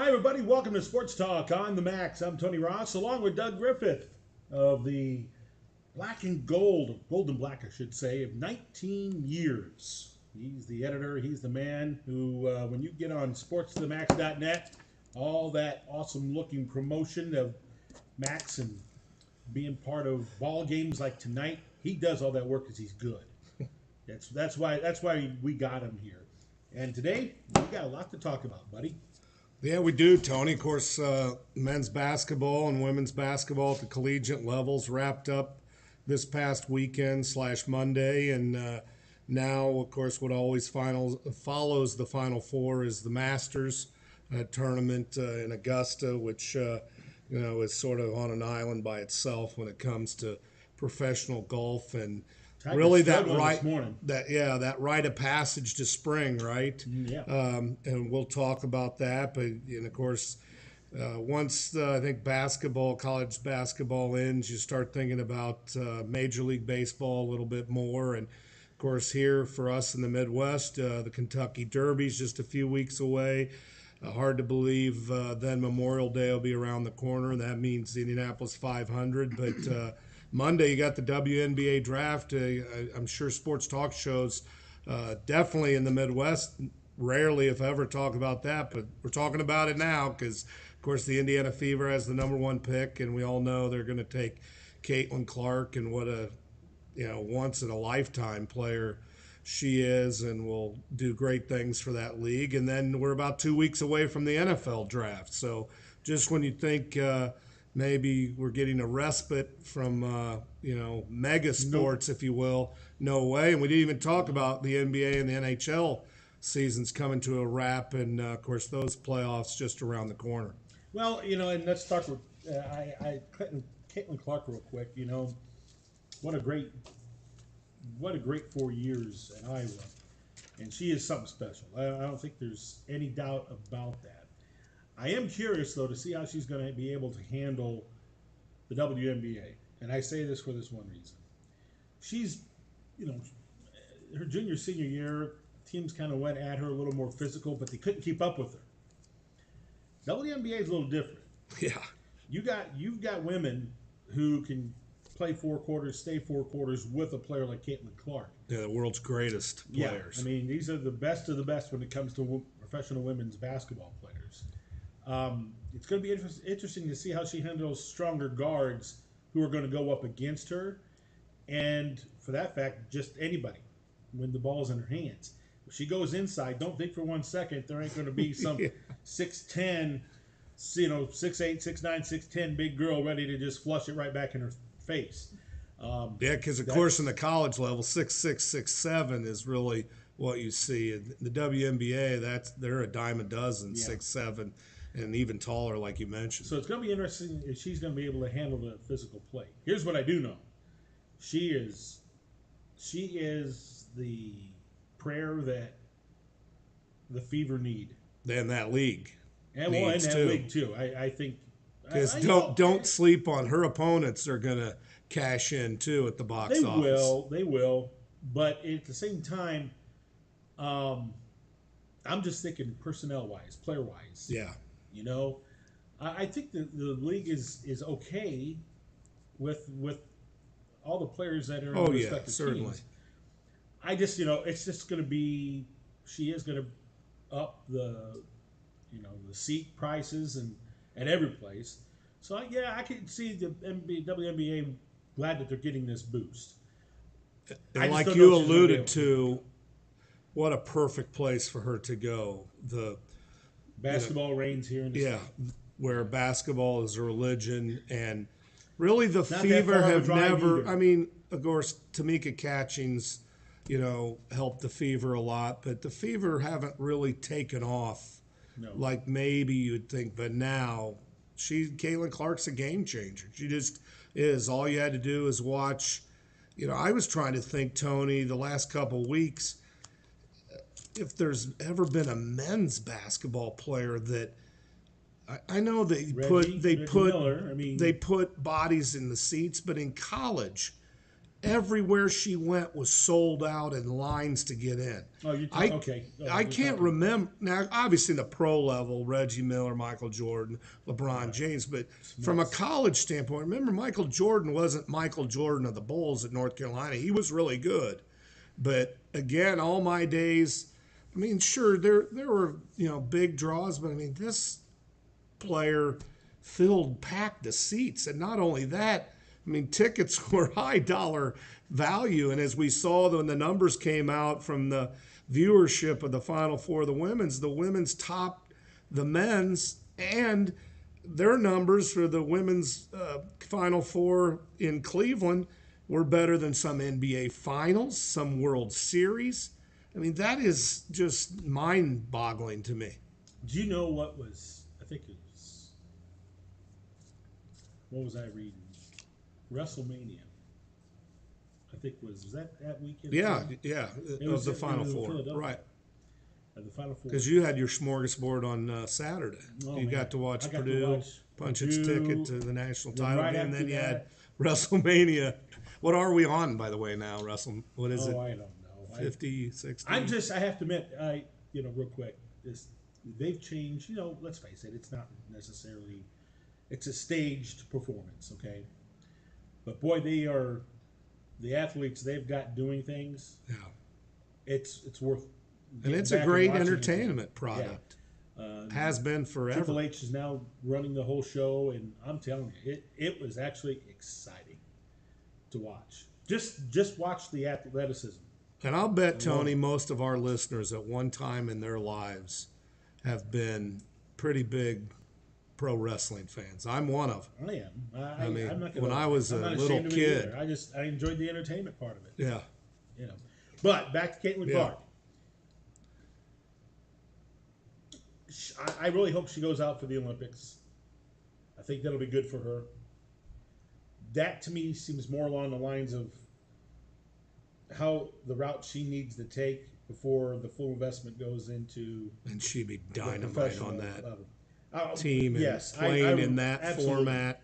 Hi, everybody. Welcome to Sports Talk on the Max. I'm Tony Ross, along with Doug Griffith of the Black and Gold, Gold and Black, I should say, of 19 years. He's the editor. He's the man who, when you get on sportsthemax.net, all that awesome-looking promotion of Max and being part of ball games like tonight, he does all that work because he's good. That's why we got him here. And today we got a lot to talk about, buddy. Yeah, we do, Tony. Of course, men's basketball and women's basketball at the collegiate levels wrapped up this past weekend / Monday. And now, of course, what always follows the Final Four is the Masters tournament in Augusta, which, is sort of on an island by itself when it comes to professional golf. And really that rite of passage to spring, right? Yeah. And we'll talk about that. But and of course, once I think college basketball ends, you start thinking about Major League Baseball a little bit more. And of course, here for us in the Midwest, the Kentucky Derby's just a few weeks away. Hard to believe then Memorial Day will be around the corner. That means the Indianapolis 500. But Monday, you got the WNBA draft. I'm sure sports talk shows, definitely in the Midwest, rarely, if ever, talk about that. But we're talking about it now because, of course, the Indiana Fever has the #1 pick, and we all know they're going to take Caitlin Clark, and what a once-in-a-lifetime player she is, and will do great things for that league. And then we're about 2 weeks away from the NFL draft. So just when you think maybe we're getting a respite from, mega sports, if you will. No way. And we didn't even talk about the NBA and the NHL seasons coming to a wrap. And, of course, those playoffs just around the corner. Well, and let's talk with Caitlin Clark real quick. What a great 4 years at Iowa. And she is something special. I don't think there's any doubt about that. I am curious, though, to see how she's going to be able to handle the WNBA. And I say this for this one reason. She's, her junior, senior year, teams kind of went at her a little more physical, but they couldn't keep up with her. WNBA is a little different. Yeah. You've got women who can play 4 quarters, stay 4 quarters with a player like Caitlin Clark. Yeah, the world's greatest players. Yeah, I mean, these are the best of the best when it comes to professional women's basketball players. It's going to be interesting to see how she handles stronger guards who are going to go up against her, and for that fact, just anybody when the ball's in her hands. If she goes inside, don't think for 1 second there ain't going to be some 6'10", 6'8", 6'9", 6'10" big girl ready to just flush it right back in her face. Because of course in the college level, 6'6", 6'7" is really what you see. The WNBA, they're a dime a dozen, 6'7", and even taller, like you mentioned. So it's going to be interesting if she's going to be able to handle the physical play. Here's what I do know: she is the prayer that the Fever need. And that league. And that league too. I think. Because don't sleep on her opponents. Are going to cash in too at the box office. They will. But at the same time, I'm just thinking personnel-wise, player-wise. Yeah. I think the league is okay with all the players that are in the respective certainly. teams. I just, it's just going to be, she is going to up the seat prices and at every place. So I can see the WNBA glad that they're getting this boost. And like you alluded to, what a perfect place for her to go. The basketball reigns here in the state. Where basketball is a religion, and really the Fever have never either. I mean, of course, Tamika Catchings, helped the Fever a lot, but the Fever haven't really taken off like maybe you'd think. But now Caitlin Clark's a game changer. She just is. All you had to do is watch. I was trying to think, Tony, the last couple weeks, if there's ever been a men's basketball player that I know they put Miller, they put bodies in the seats, but in college, everywhere she went was sold out and lines to get in. Oh, you I okay? I can't remember now. Obviously, the pro level, Reggie Miller, Michael Jordan, LeBron James, but from a college standpoint, remember Michael Jordan wasn't Michael Jordan of the Bulls at North Carolina. He was really good, but again, all my days, I mean, sure there were big draws, but I mean this player packed the seats, and not only that. I mean, tickets were high dollar value, and as we saw when the numbers came out from the viewership of the Final Four of the women's topped the men's, and their numbers for the women's Final Four in Cleveland were better than some NBA Finals, some World Series. I mean, that is just mind-boggling to me. Do you know what was? I think it was. What was I reading? WrestleMania. I think was that weekend? Yeah, yeah, It of was the in Final Four, Philadelphia. right? The Final Four. Because you had your smorgasbord on Saturday. Oh, you man. got to watch I got to Purdue watch punch Purdue, its ticket to the national then title right game. Then after you had that- WrestleMania. What are we on, by the way, now, What is it? I don't know. 50, 60? I have to admit, real quick, they've changed. Let's face it, it's not necessarily, it's a staged performance, okay? But boy, they are the athletes they've got doing things. Yeah. It's worth. And it's a back great watching it. entertainment product. Has been forever. Triple H is now running the whole show, and I'm telling you, it was actually exciting to watch. Just watch the athleticism. And I'll bet, Tony, most of our listeners at one time in their lives have been pretty big pro wrestling fans. I'm one of them. I am. I mean, I'm not when I was a little kid. I enjoyed the entertainment part of it. Yeah. But back to Caitlin Clark. I really hope she goes out for the Olympics. I think that'll be good for her. That to me seems more along the lines of how the route she needs to take before the full investment goes into. And she'd be dynamite professional on that level. team and yes, playing in that absolutely. format.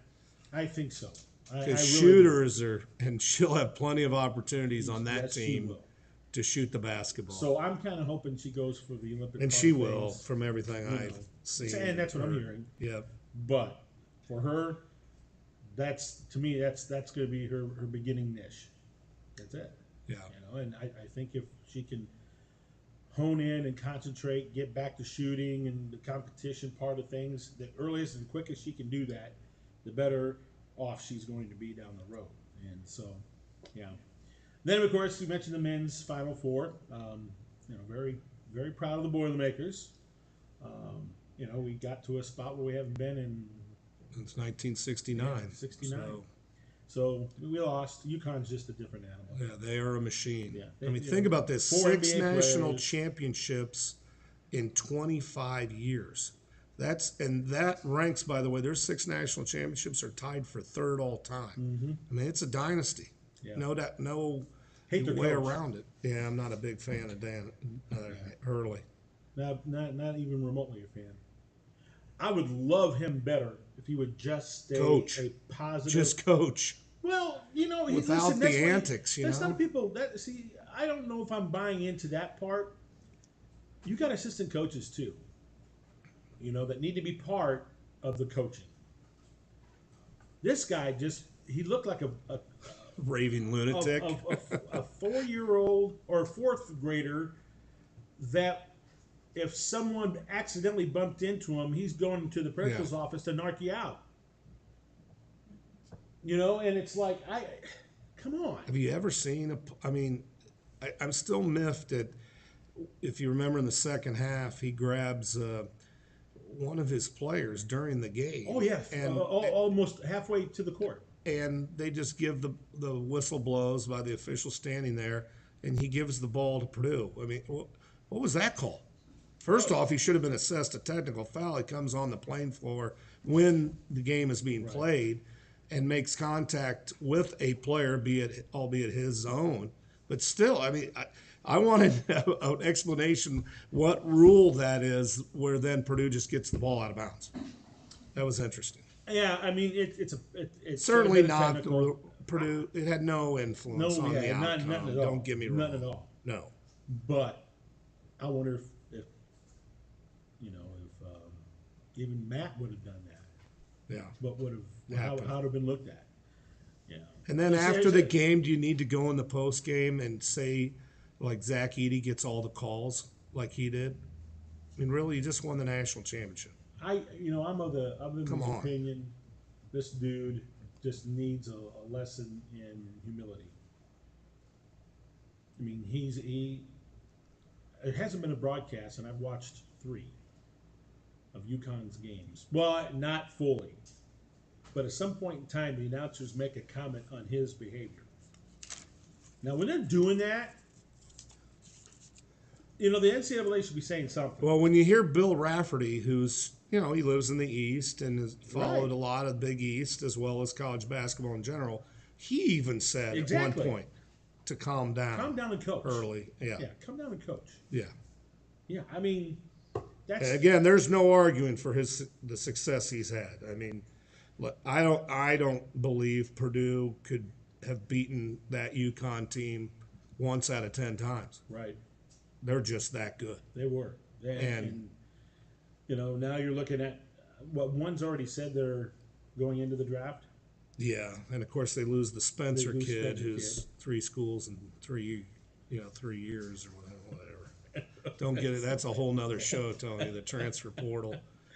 I think so. Because shooters and she'll have plenty of opportunities on that Yes, she team will. to shoot the basketball. So I'm kind of hoping she goes for the Olympic. And she will, from everything You I've know. seen. And that's what I'm hearing. Yep. But for her, that's going to be her beginning niche. That's it. Yeah. And I think if she can hone in and concentrate, get back to shooting and the competition part of things, the earliest and quickest she can do that, the better off she's going to be down the road. And so, yeah. Then of course you mentioned the men's Final Four. Very very proud of the Boilermakers. We got to a spot where we haven't been in. It's 1969. Yeah, 69. So we lost. UConn's just a different animal. Yeah, they are a machine. Yeah, think about this: 4 6 NBA national players. championships in 25 years. That ranks, by the way. Their 6 national championships are tied for 3rd all time. Mm-hmm. I mean, it's a dynasty. Yeah. No Hate their way coach. around it. Yeah, I'm not a big fan of Dan Hurley. Not even remotely a fan. I would love him better if he would just stay Coach. a positive. Just coach. Well, Without the antics, That's not people. I don't know if I'm buying into that part. You got assistant coaches too. That need to be part of the coaching. This guy he looked like a Raving lunatic. a 4-year-old or a 4th grader that if someone accidentally bumped into him, he's going to the principal's office to narc you out. And it's like, come on. Have you ever seen I'm still miffed at, if you remember in the second half, he grabs one of his players during the game. Oh, yeah. And, almost halfway to the court. And they just give the whistle blows by the official standing there, and he gives the ball to Purdue. I mean, what was that call? First off, he should have been assessed a technical foul. He comes on the playing floor when the game is being played and makes contact with a player, albeit his own. But still, I mean, I wanted an explanation what rule that is where then Purdue just gets the ball out of bounds. That was interesting. Yeah, I mean, it's Certainly a bit not technical. Purdue. It had no influence No, on the yeah, outcome. nothing at all. Don't get me None wrong. at all. No. But I wonder if you know, if even Matt would have done that, Yeah. what would have how Happened. would have been looked at. You know. And then after It's the game, do you need to go in the post game and say, like Zach Edey gets all the calls like he did? I mean, really, you just won the national championship. I'm of Come his on. opinion. This dude just needs a lesson in humility. I mean, he. It hasn't been a broadcast, and I've watched 3 of UConn's games. Well, not fully, but at some point in time, the announcers make a comment on his behavior. Now, when they're doing that, the NCAA should be saying something. Well, when you hear Bill Rafferty, who's, he lives in the East and has followed Right. a lot of Big East as well as college basketball in general, he even said Exactly. at one point to calm down. Come down and coach. Early. Yeah. Yeah, come down and coach. Yeah. Yeah, I mean, that's And again, there's no arguing for the success he's had. I mean, I don't believe Purdue could have beaten that UConn team once out of 10 times. right. They're just that good. They were. And now you're looking at what one's already said they're going into the draft. Yeah, and of course they lose the Spencer They lose kid, Spencer who's kid. 3 schools in 3 years or whatever. Don't get it. That's a whole nother show, Tony. The transfer portal,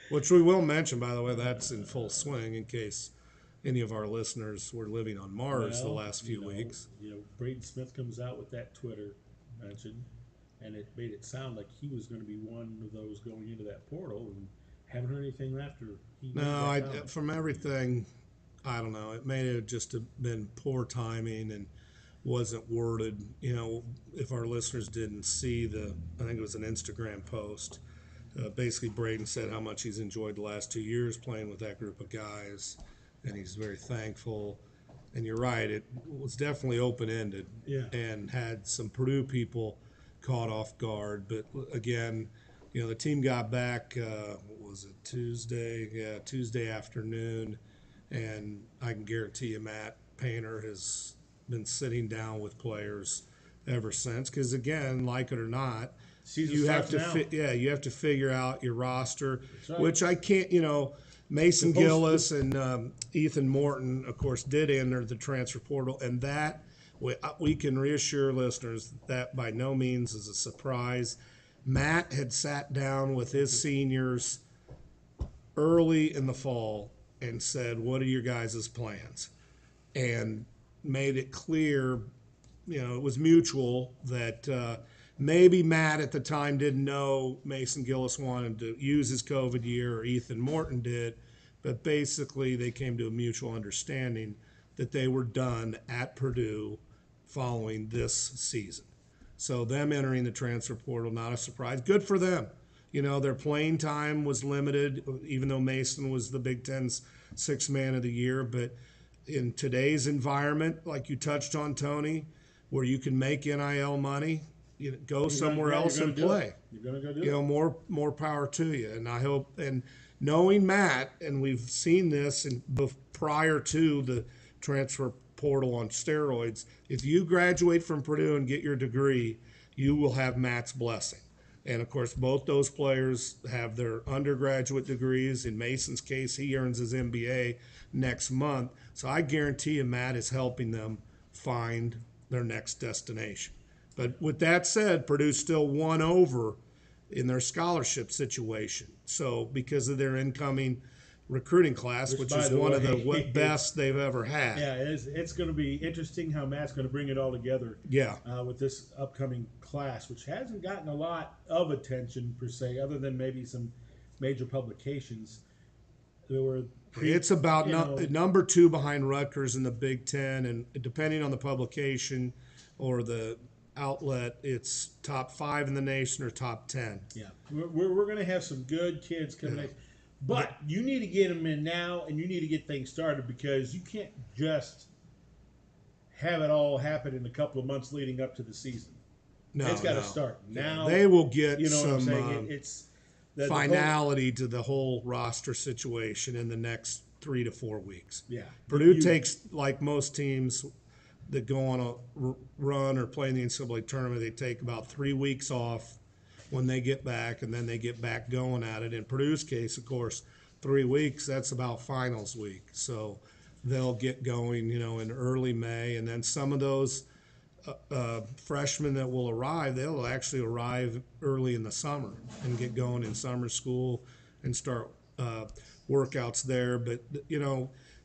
which we will mention, by the way, that's in full swing in case any of our listeners were living on Mars the Well, last few weeks. Braden Smith comes out with that Twitter mention, and it made it sound like he was going to be one of those going into that portal, and haven't heard anything after he made No, that comment. from everything, I don't know. It may have just have been poor timing and wasn't worded. If our listeners didn't see I think it was an Instagram post. Basically, Braden said how much he's enjoyed the last 2 years playing with that group of guys, and he's very thankful. And you're right, it was definitely open-ended, Yeah. and had some Purdue people caught off guard. But again, the team got back. What was it, Tuesday? Yeah, Tuesday afternoon, and I can guarantee you, Matt Painter has been sitting down with players ever since. Because again, like it or not, Season you have starts to now. you have to figure out your roster, right. which I can't. Mason Supposed to- Gillis and Ethan Morton, of course, did enter the transfer portal, and that we can reassure listeners that by no means is a surprise. Matt had sat down with his seniors early in the fall and said, "What are your guys' plans?" and made it clear, it was mutual that maybe Matt at the time didn't know Mason Gillis wanted to use his COVID year or Ethan Morton did, but basically they came to a mutual understanding that they were done at Purdue following this season. So them entering the transfer portal, not a surprise. Good for them. Their playing time was limited, even though Mason was the Big Ten's sixth man of the year. But in today's environment, like you touched on, Tony, where you can make NIL money, go somewhere else and play. You're going to go do it. More power to you. And I hope, and knowing Matt, and we've seen this prior to the transfer portal on steroids, if you graduate from Purdue and get your degree, you will have Matt's blessing. And of course, both those players have their undergraduate degrees. In Mason's case, he earns his MBA next month. So I guarantee you, Matt is helping them find their next destination. But with that said, Purdue's still won over in their scholarship situation. So because of their incoming recruiting class, which is one of the best they've ever had. Yeah, it's going to be interesting how Matt's going to bring it all together. Yeah. With this upcoming class, which hasn't gotten a lot of attention per se, other than maybe some major publications. It's about number 2 behind Rutgers in the Big Ten, and depending on the publication or the outlet, it's top 5 in the nation or top 10. Yeah, we're going to have some good kids coming in. But you need to get them in now, and you need to get things started, because you can't just have it all happen in a couple of months leading up to the season. No, it's got to start now. They will get what I'm some saying? It's finality to the whole roster situation in the next 3 to 4 weeks. Yeah. Purdue takes, like most teams that go on a run or play in the NCAA tournament, they take about 3 weeks off when they get back, and then they get back going at it. In Purdue's case, of course, 3 weeks, that's about finals week. So they'll get going, in early May, and then some of those freshmen that will arrive, they'll actually arrive early in the summer and get going in summer school and start workouts there. But,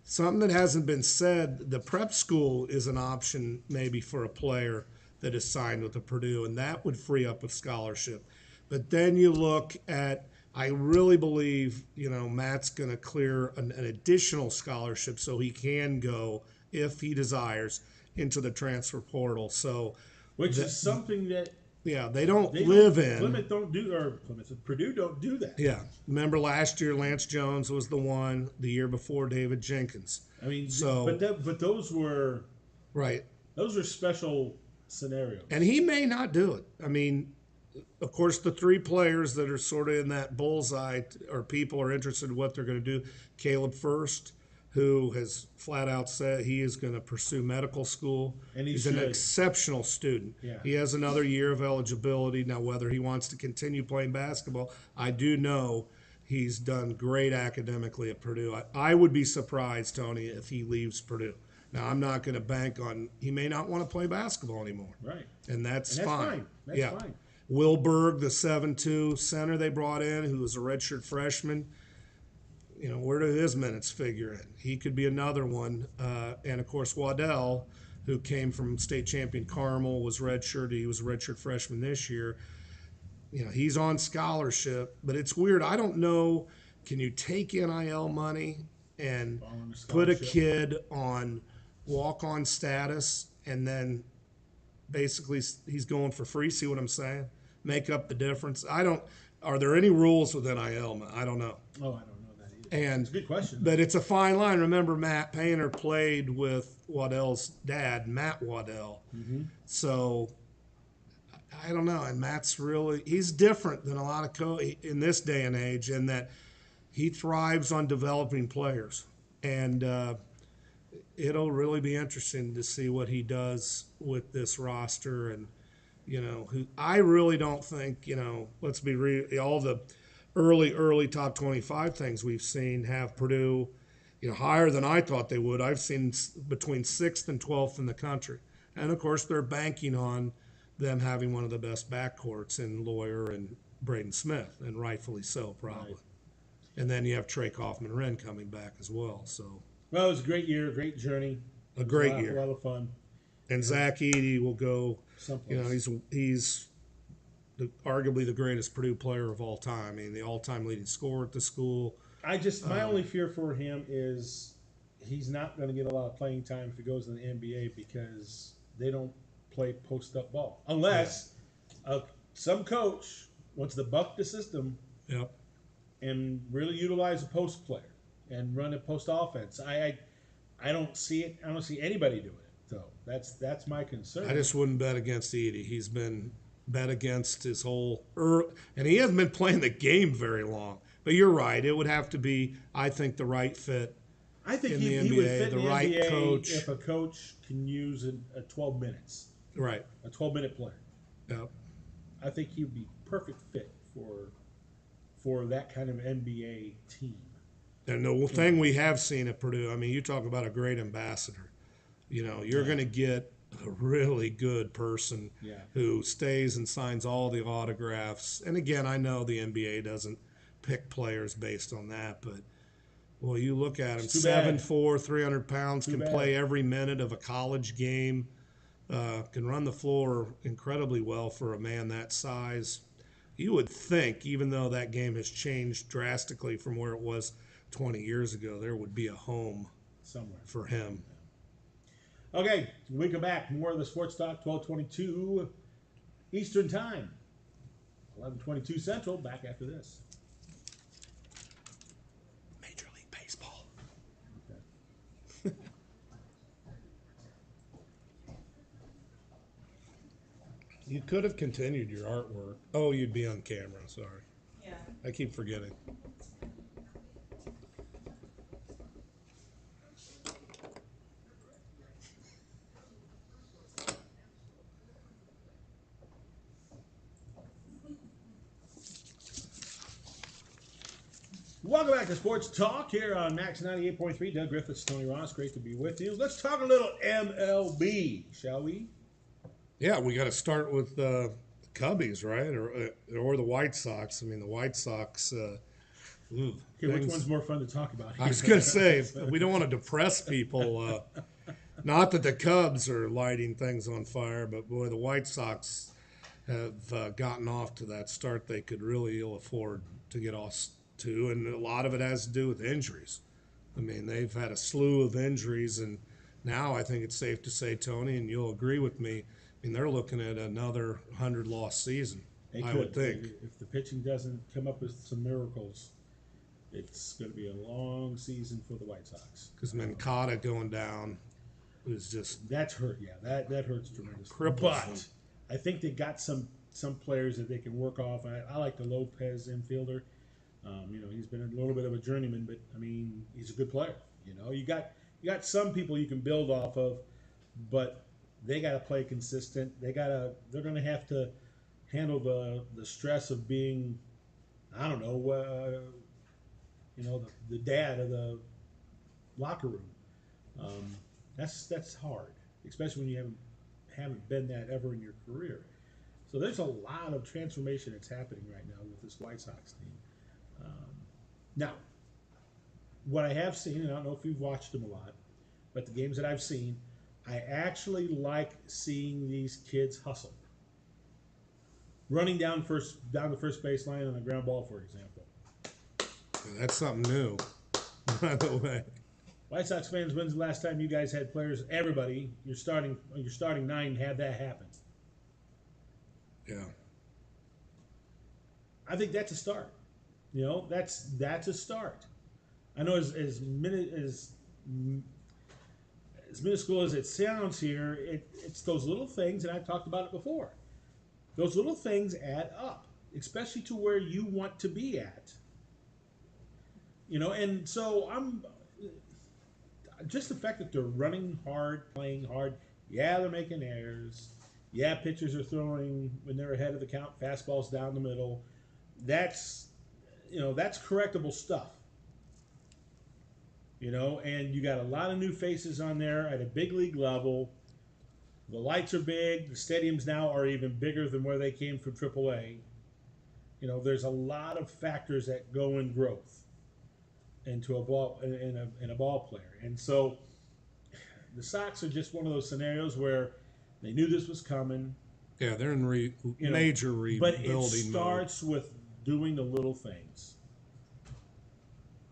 something that hasn't been said, the prep school is an option maybe for a player that is signed with the Purdue, and that would free up a scholarship. But then you look at, I really believe, Matt's going to clear an additional scholarship so he can go, if he desires, into the transfer portal. So, which is something that they don't live in. Plymouth don't do, or Purdue don't do that. Yeah. Remember last year, Lance Jones was the one. The year before, David Jenkins. I mean, so but those were right. Those are special scenarios. And he may not do it. I mean, of course, the 3 players that are sort of in that bullseye, or people are interested in what they're going to do. Caleb First, who has flat out said he is going to pursue medical school. And he's an exceptional student. Yeah. He has another year of eligibility. Now, whether he wants to continue playing basketball, I do know he's done great academically at Purdue. I would be surprised, Tony, if he leaves Purdue. Now, I'm not going to bank on he may not want to play basketball anymore. Right. And that's fine. That's fine. Wilberg, the 7'2" center they brought in, who was a redshirt freshman, where do his minutes figure in? He could be another one. And, of course, Waddell, who came from state champion Carmel, was redshirt. He was a redshirt freshman this year. He's on scholarship. But it's weird. I don't know, can you take NIL money and put a kid on walk-on status and then basically he's going for free? See what I'm saying? Make up the difference. Are there any rules with NIL? I don't know. Oh, I don't know that either. And it's a good question. But it's a fine line. Remember, Matt Painter played with Waddell's dad, Matt Waddell. Mm-hmm. So I don't know. And Matt's he's different than a lot of in this day and age, in that he thrives on developing players. And it'll really be interesting to see what he does with this roster. And, I really don't think, let's be real, all the early top 25 things we've seen have Purdue, higher than I thought they would. I've seen between 6th and 12th in the country. And, of course, they're banking on them having one of the best backcourts in Lawyer and Braden Smith, and rightfully so, probably. Right. And then you have Trey Kaufman-Wren coming back as well. So, well, it was a great year, great journey. A great year. A lot of fun. And Zach Edey will go, someplace. He's arguably the greatest Purdue player of all time. I mean, the all-time leading scorer at the school. My only fear for him is he's not going to get a lot of playing time if he goes in the NBA, because they don't play post-up ball. Unless some coach wants to buck the system and really utilize a post player and run a post offense. I don't see it. I don't see anybody doing it. So that's my concern. I just wouldn't bet against Edey. He's been bet against his whole and he hasn't been playing the game very long. But you're right. It would have to be, I think, the right fit. I think in he the NBA, would fit the in the right NBA coach. if a coach can use a 12 minutes. Right. A 12-minute player. Yep. I think he'd be perfect fit for that kind of NBA team. And the thing we have seen at Purdue, I mean, you talk about a great ambassador. You're going to get a really good person who stays and signs all the autographs. And again, I know the NBA doesn't pick players based on that, but well, you look at him, 7'4", 300 pounds, can play every minute of a college game, can run the floor incredibly well for a man that size. You would think, even though that game has changed drastically from where it was 20 years ago, there would be a home somewhere for him. Okay, when we come back, more of the Sports Talk, 12:22 Eastern Time, 11:22 Central. Back after this. Major League Baseball. Okay. You could have continued your artwork. Oh, you'd be on camera. Sorry. Yeah. I keep forgetting. Welcome back to Sports Talk here on Max 98.3. Doug Griffiths, Tony Ross. Great to be with you. Let's talk a little MLB, shall we? Yeah, we got to start with the Cubbies, right, or the White Sox. I mean, the White Sox. Okay, which one's more fun to talk about? I was going to say we don't want to depress people. Not that the Cubs are lighting things on fire, but boy, the White Sox have gotten off to that start they could really ill afford to get off to, and a lot of it has to do with injuries. I mean, they've had a slew of injuries, and now I think it's safe to say, Tony, and you'll agree with me. I mean, they're looking at another 100-loss season. I would think if the pitching doesn't come up with some miracles, it's going to be a long season for the White Sox. Because Mancada going down is just that's hurt. Yeah, that hurts tremendously. Cripples But them. I think they got some players that they can work off. I like the Lopez infielder. He's been a little bit of a journeyman, but I mean, he's a good player. You got some people you can build off of, but they got to play consistent. They're going to have to handle the stress of being, I don't know, the dad of the locker room. That's hard, especially when you haven't been that ever in your career. So there's a lot of transformation that's happening right now with this White Sox team. Now, what I have seen, and I don't know if you've watched them a lot, but the games that I've seen, I actually like seeing these kids hustle. Running down the first baseline on a ground ball, for example. That's something new, by the way. White Sox fans, when's the last time you guys had players? Everybody, your starting 9, have that happen. Yeah. I think that's a start. That's a start. I know as minuscule as it sounds here, it's those little things, and I've talked about it before. Those little things add up, especially to where you want to be at. And so I'm just the fact that they're running hard, playing hard. Yeah, they're making errors. Yeah, pitchers are throwing when they're ahead of the count, fastballs down the middle. That's correctable stuff. And you got a lot of new faces on there at a big league level. The lights are big. The stadiums now are even bigger than where they came from AAA. There's a lot of factors that go in growth into a ball in a ball player. And so the Sox are just one of those scenarios where they knew this was coming. Yeah, they're in major rebuilding mode. But it starts with doing the little things.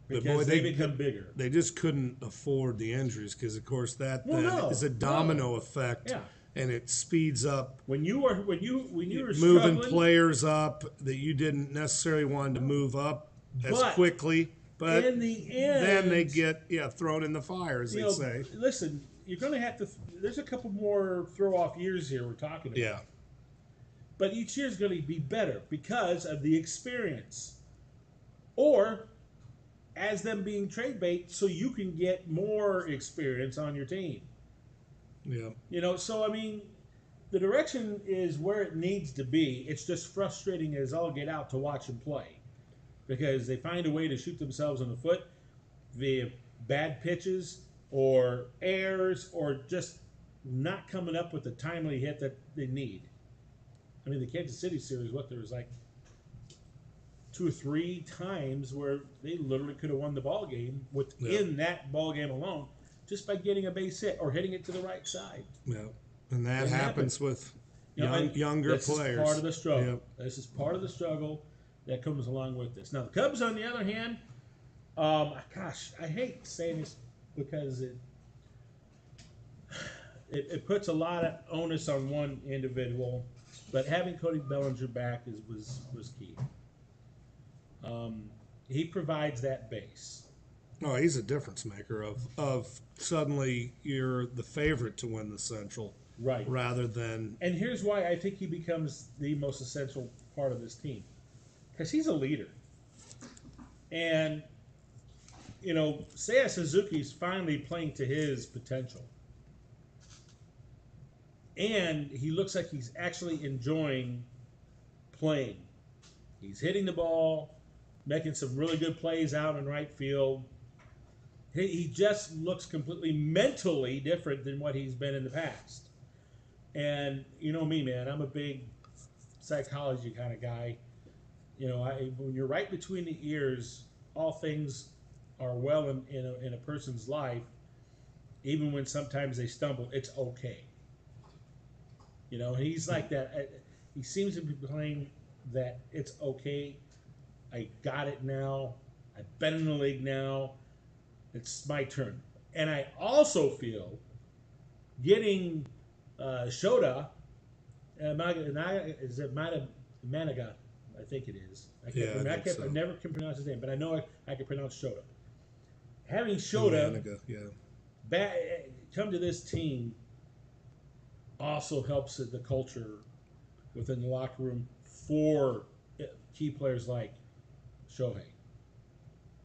Because they become bigger. They just couldn't afford the injuries because, of course, that is a domino effect, yeah. And it speeds up when you were moving struggling, players up that you didn't necessarily want to move up as quickly. But in the end, then they get thrown in the fire, as they say. Listen, you're going to have to. There's a couple more throw off years here we're talking about. Yeah. But each year is going to be better because of the experience, or as them being trade bait, so you can get more experience on your team. Yeah. So I mean, the direction is where it needs to be. It's just frustrating as all get out to watch them play, because they find a way to shoot themselves in the foot via bad pitches or errors or just not coming up with the timely hit that they need. I mean, the Kansas City series, there was like 2 or 3 times where they literally could have won the ball game within that ball game alone, just by getting a base hit or hitting it to the right side. Yeah, and that happens with younger this players. This is part of the struggle. Yep. This is part of the struggle that comes along with this. Now, the Cubs, on the other hand, I hate saying this because it puts a lot of onus on one individual, but having Cody Bellinger back was key. He provides that base. Oh, he's a difference maker of suddenly you're the favorite to win the Central. Right. Rather than... And here's why I think he becomes the most essential part of this team. Because he's a leader. And, Seiya Suzuki's finally playing to his potential. And he looks like he's actually enjoying playing. He's hitting the ball. making some really good plays out in right field. He just looks completely mentally different than what he's been in the past. And you know me, man, I'm a big psychology kind of guy. When you're right between the ears, all things are well in a person's life, even when sometimes they stumble, it's okay. He's like that. He seems to be playing that it's okay. I got it now. I've been in the league now. It's my turn. And I also feel getting Shota, is it Maniga? I think it is. I never can pronounce his name, but I know I can pronounce Shota. Having Shota come to this team also helps the culture within the locker room for key players like Shohei.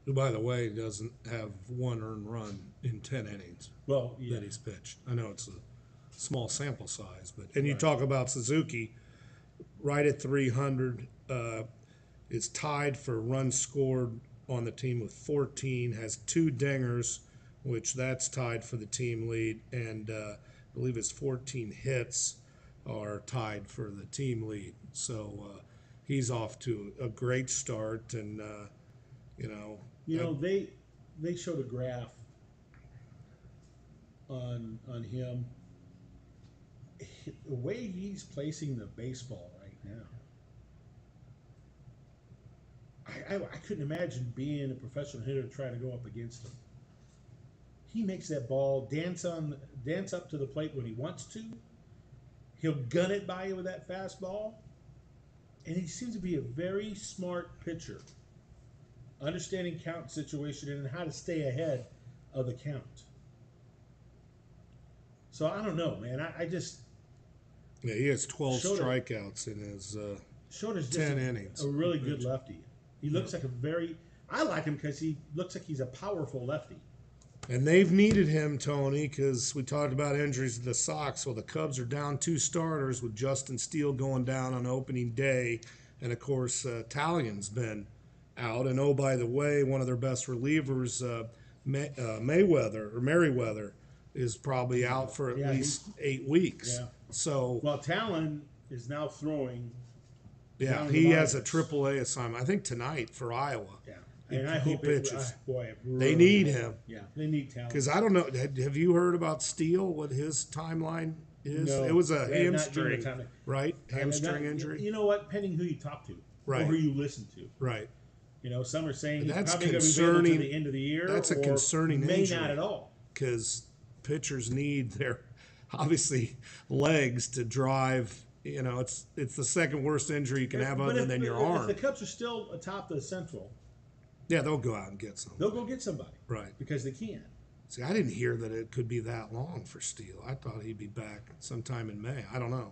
Who, by the way, doesn't have one earned run in 10 innings that he's pitched. I know it's a small sample size, but you talk about Suzuki, right at 300, is tied for runs scored on the team with 14, has 2 dingers, which that's tied for the team lead, and I believe his 14 hits are tied for the team lead. So he's off to a great start, and they showed a graph on him. The way he's placing the baseball right now, I couldn't imagine being a professional hitter trying to go up against him. He makes that ball dance up to the plate when he wants to. He'll gun it by you with that fastball, and he seems to be a very smart pitcher, understanding count situation and how to stay ahead of the count. So I don't know, man. I just he has 12 strikeouts in his 10 innings. A really good lefty. He looks like I like him because he looks like he's a powerful lefty. And they've needed him, Tony, because we talked about injuries to the Sox. Well, the Cubs are down 2 starters with Justin Steele going down on opening day. And, of course, Talian's been out. And, oh, by the way, one of their best relievers, Merriweather, is probably out for at least 8 weeks. Yeah. So, well, Talon is now throwing. Yeah, he has a AAA assignment, I think, tonight for Iowa. Yeah. And I hope pitches. They need him. Yeah, they need talent. Because I don't know, have you heard about Steele? What his timeline is? No, it was a hamstring, right? Hamstring injury. You know what? Depending who you talk to, right, or who you listen to, right. Some are saying he's that's probably going to be available to the end of the year. That's a concerning may injury. Not at all. Because pitchers need their obviously legs to drive. It's the second worst injury you can have other than your arm. If the Cubs are still atop the Central. Yeah, they'll go out and get some. They'll go get somebody. Right. Because they can. See, I didn't hear that it could be that long for Steele. I thought he'd be back sometime in May. I don't know.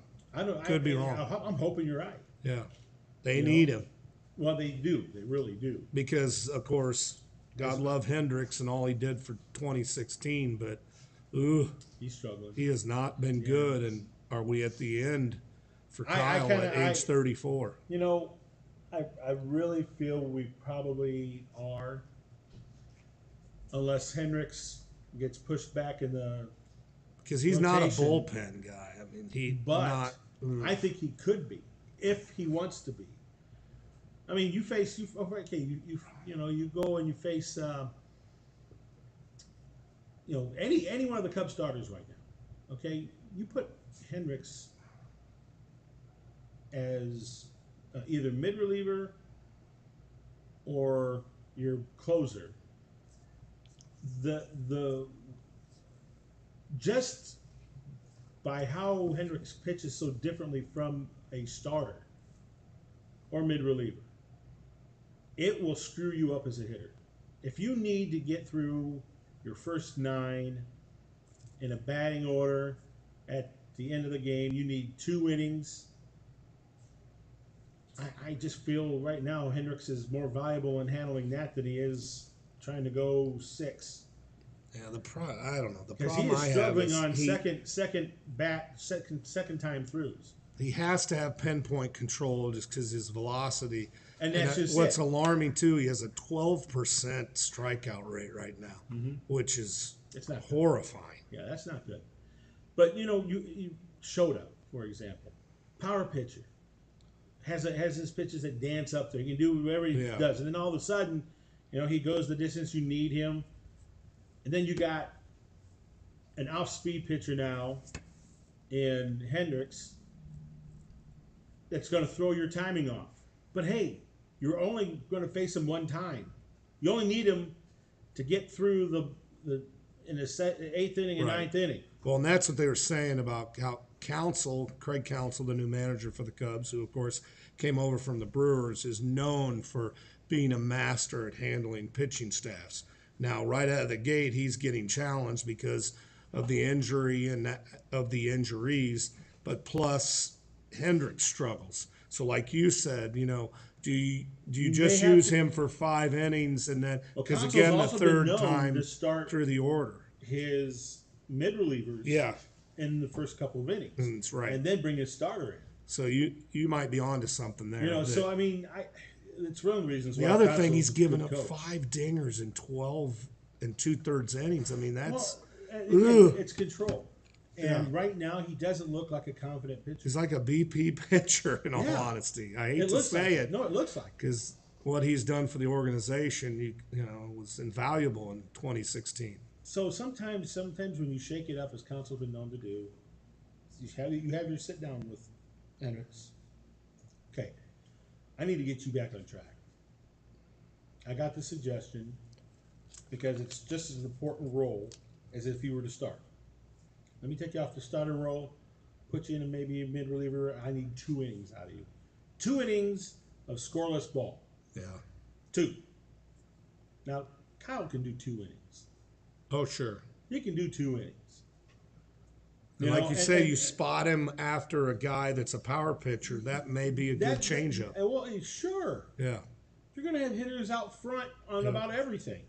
Could be wrong. I'm hoping you're right. Yeah. They need him. Well, they do. They really do. Because, of course, God love Hendricks and all he did for 2016, but, he's struggling. He has not been good. And are we at the end for Kyle at age 34? I really feel we probably are, unless Hendricks gets pushed back in the because he's rotation. Not a bullpen guy. I mean, I think he could be if he wants to be. I mean, you go and you face any one of the Cubs starters right now. Okay, you put Hendricks as either mid reliever or your closer. The just by how Hendricks pitches so differently from a starter or mid reliever, it will screw you up as a hitter. If you need to get through your first 9 in a batting order at the end of the game, you need 2 innings. I just feel right now Hendricks is more valuable in handling that than he is trying to go 6. Yeah, I don't know. The because problem he is struggling on second time throughs. He has to have pinpoint control just because his velocity. And that's just what's it. alarming too, he has a 12% strikeout rate right now, which is It's not good. horrifying. Yeah, that's not good. But you Shota, for example, power pitcher, has his pitches that dance up there. He can do whatever he Yeah. does, and then all of a sudden, he goes the distance you need him, and then you got an off-speed pitcher now in Hendricks that's going to throw your timing off. But hey, you're only going to face him one time. You only need him to get through the in the eighth inning and Right. ninth inning. Well, and that's what they were saying about how Craig Counsell, the new manager for the Cubs, who of course came over from the Brewers, is known for being a master at handling pitching staffs. Now, right out of the gate, he's getting challenged because of the injury and of the injuries, but plus Hendricks struggles. So, like you said, do you just may have use to- him for 5 innings and then because Counsell's again the also been third known time to start through the order? his mid relievers Yeah, in the first couple of innings. that's right. And then bring his starter in. So you might be onto something there. So I mean, it's one of the reasons the why other Counsell's thing, he's a given good up coach. 5 dingers in 12 and 2/3 innings. I mean, that's Again, it's control. And Yeah. right now, he doesn't look like a confident pitcher. he's like a BP pitcher. In all Yeah. honesty, I hate It to looks say like it No, it looks like it. because what he's done for the organization, was invaluable in 2016. So sometimes when you shake it up, as Counsell's been known to do, you have your sit down with Hendricks. Okay, I need to get you back on track. I got the suggestion because it's just as important role as if you were to start. Let me take you off the starting role, put you in maybe a mid reliever. I need 2 innings out of you. 2 innings of scoreless ball. Yeah. 2. Now, Kyle can do 2 innings. Oh, sure. He can do 2 innings. Like you say, you spot him after a guy that's a power pitcher. That may be a good changeup. Well, sure. Yeah. You're going to have hitters out front on about everything.